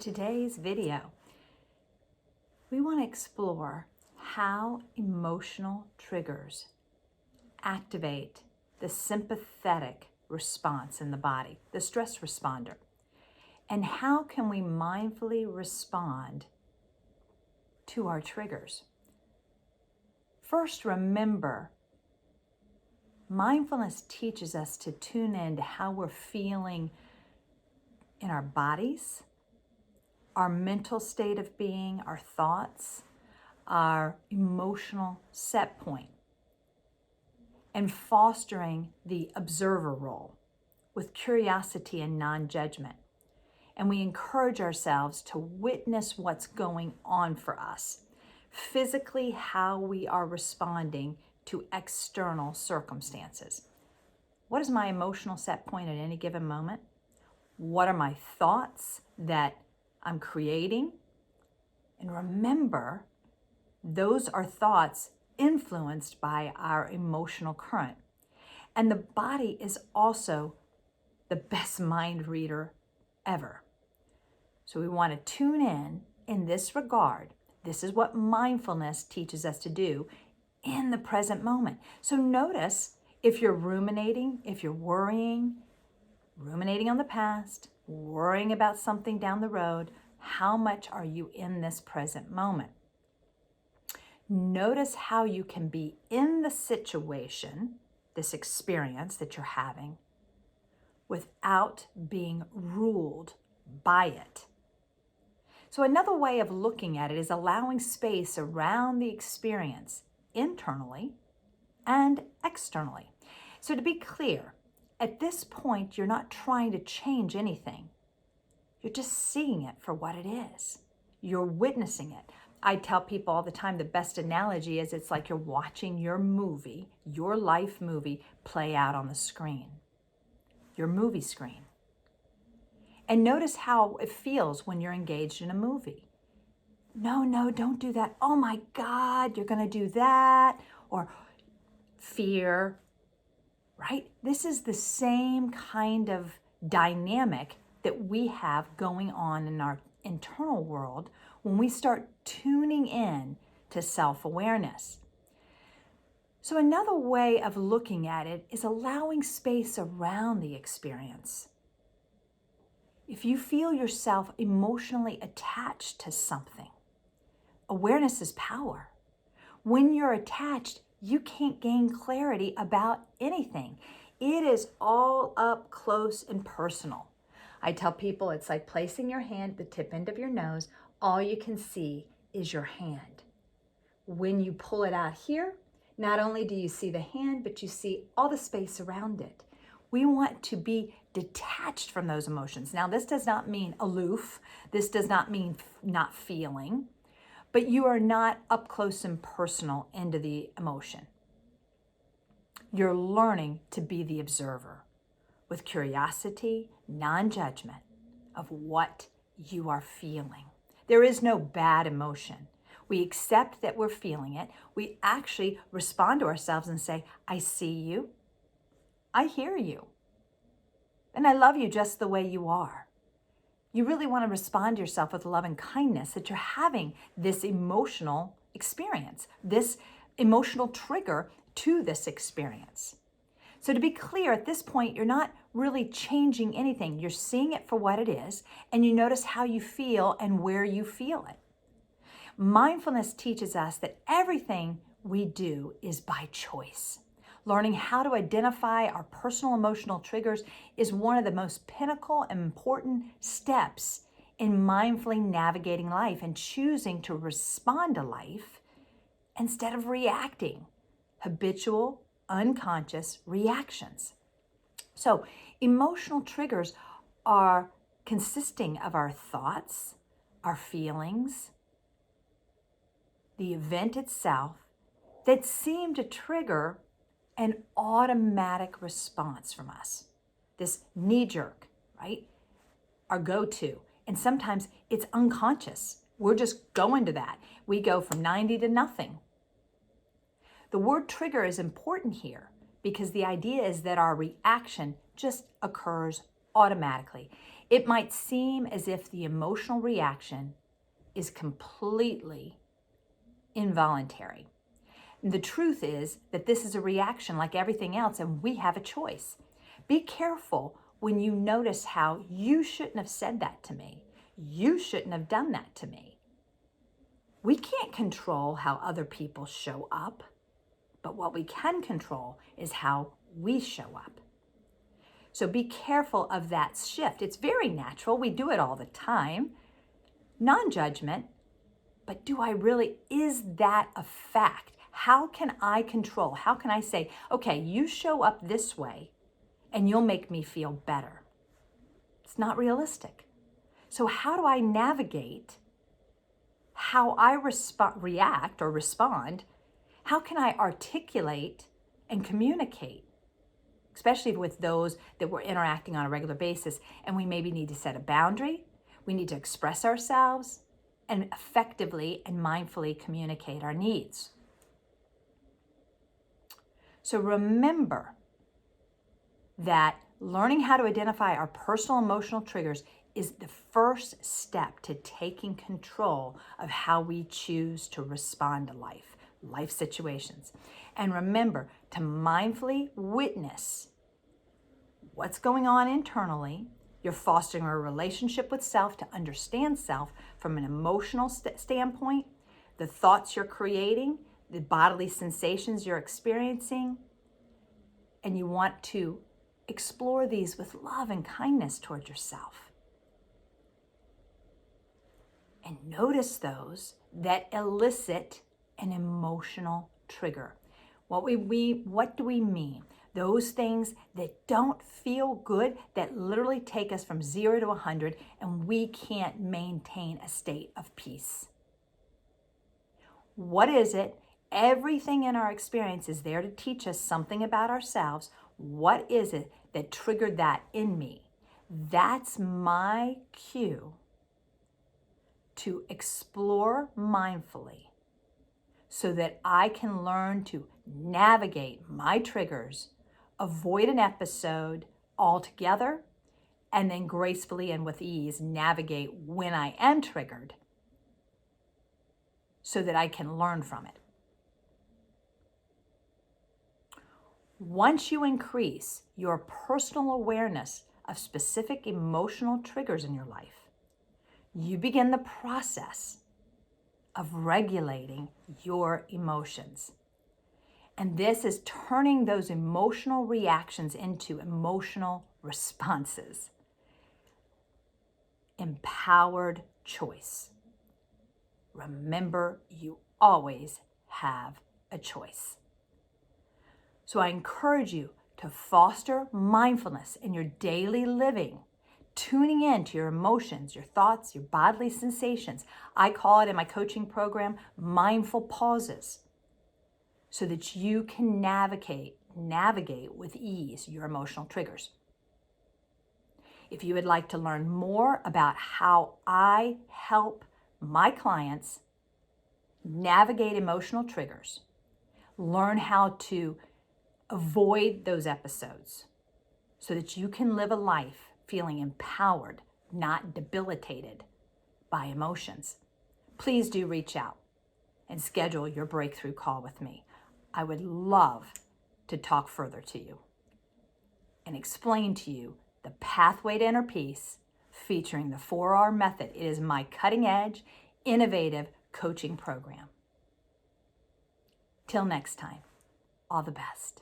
today's video. We want to explore how emotional triggers activate the sympathetic response in the body, the stress responder, and how can we mindfully respond to our triggers. First, remember, mindfulness teaches us to tune in to how we're feeling in our bodies, our mental state of being, our thoughts, our emotional set point, and fostering the observer role with curiosity and non-judgment. And we encourage ourselves to witness what's going on for us, physically how we are responding to external circumstances. What is my emotional set point at any given moment? What are my thoughts that I'm creating? And remember, those are thoughts influenced by our emotional current. And the body is also the best mind reader ever. So we want to tune in this regard. This is what mindfulness teaches us to do in the present moment. So notice if you're ruminating, if you're worrying, ruminating on the past, worrying about something down the road, how much are you in this present moment? Notice how you can be in the situation, this experience that you're having, without being ruled by it. So another way of looking at it is allowing space around the experience, internally and externally. So to be clear, at this point, you're not trying to change anything. You're just seeing it for what it is. You're witnessing it. I tell people all the time, the best analogy is it's like you're watching your movie, your life movie, play out on the screen, your movie screen. And notice how it feels when you're engaged in a movie. No, don't do that. Oh my God, you're going to do that. Or fear, right? This is the same kind of dynamic that we have going on in our internal world when we start tuning in to self-awareness. So another way of looking at it is allowing space around the experience. If you feel yourself emotionally attached to something, awareness is power. When you're attached, you can't gain clarity about anything. It is all up close and personal. I tell people it's like placing your hand at the tip end of your nose. All you can see is your hand. When you pull it out here, not only do you see the hand, but you see all the space around it. We want to be detached from those emotions. Now, this does not mean aloof. This does not mean not feeling, but you are not up close and personal into the emotion. You're learning to be the observer with curiosity, non-judgment of what you are feeling. There is no bad emotion. We accept that we're feeling it. We actually respond to ourselves and say, I see you. I hear you. And I love you just the way you are. You really want to respond to yourself with love and kindness that you're having this emotional experience, this emotional trigger to this experience. So to be clear, at this point, you're not really changing anything. You're seeing it for what it is, and you notice how you feel and where you feel it. Mindfulness teaches us that everything we do is by choice. Learning how to identify our personal emotional triggers is one of the most pinnacle and important steps in mindfully navigating life and choosing to respond to life instead of reacting. Habitual, unconscious reactions. So emotional triggers are consisting of our thoughts, our feelings, the event itself that seem to trigger an automatic response from us. This knee-jerk, right? Our go-to. And sometimes it's unconscious. We're just going to that. We go from 90 to nothing. The word trigger is important here because the idea is that our reaction just occurs automatically. It might seem as if the emotional reaction is completely involuntary. The truth is that this is a reaction like everything else, and we have a choice. Be careful when you notice how you shouldn't have said that to me. You shouldn't have done that to me. We can't control how other people show up, but what we can control is how we show up. So be careful of that shift. It's very natural. We do it all the time. Non-judgment, but is that a fact? How can I control? How can I say, okay, you show up this way and you'll make me feel better? It's not realistic. So how do I navigate how I react or respond? How can I articulate and communicate, especially with those that we're interacting on a regular basis, and we maybe need to set a boundary, we need to express ourselves, and effectively and mindfully communicate our needs. So remember that learning how to identify our personal emotional triggers is the first step to taking control of how we choose to respond to life situations. And remember to mindfully witness what's going on internally. You're fostering a relationship with self to understand self from an emotional standpoint, the thoughts you're creating, the bodily sensations you're experiencing, and you want to explore these with love and kindness toward yourself. And notice those that elicit an emotional trigger. What do we mean? Those things that don't feel good, that literally take us from 0 to 100, and we can't maintain a state of peace. What is it? Everything in our experience is there to teach us something about ourselves. What is it that triggered that in me? That's my cue to explore mindfully so that I can learn to navigate my triggers, avoid an episode altogether, and then gracefully and with ease navigate when I am triggered so that I can learn from it. Once you increase your personal awareness of specific emotional triggers in your life, you begin the process of regulating your emotions. And this is turning those emotional reactions into emotional responses. Empowered choice. Remember, you always have a choice. So I encourage you to foster mindfulness in your daily living, tuning in to your emotions, your thoughts, your bodily sensations. I call it in my coaching program, mindful pauses, so that you can navigate with ease your emotional triggers. If you would like to learn more about how I help my clients navigate emotional triggers, learn how to avoid those episodes so that you can live a life feeling empowered, not debilitated by emotions, please do reach out and schedule your breakthrough call with me. I would love to talk further to you and explain to you the pathway to inner peace featuring the 4R method. It is my cutting edge, innovative coaching program. Till next time, all the best.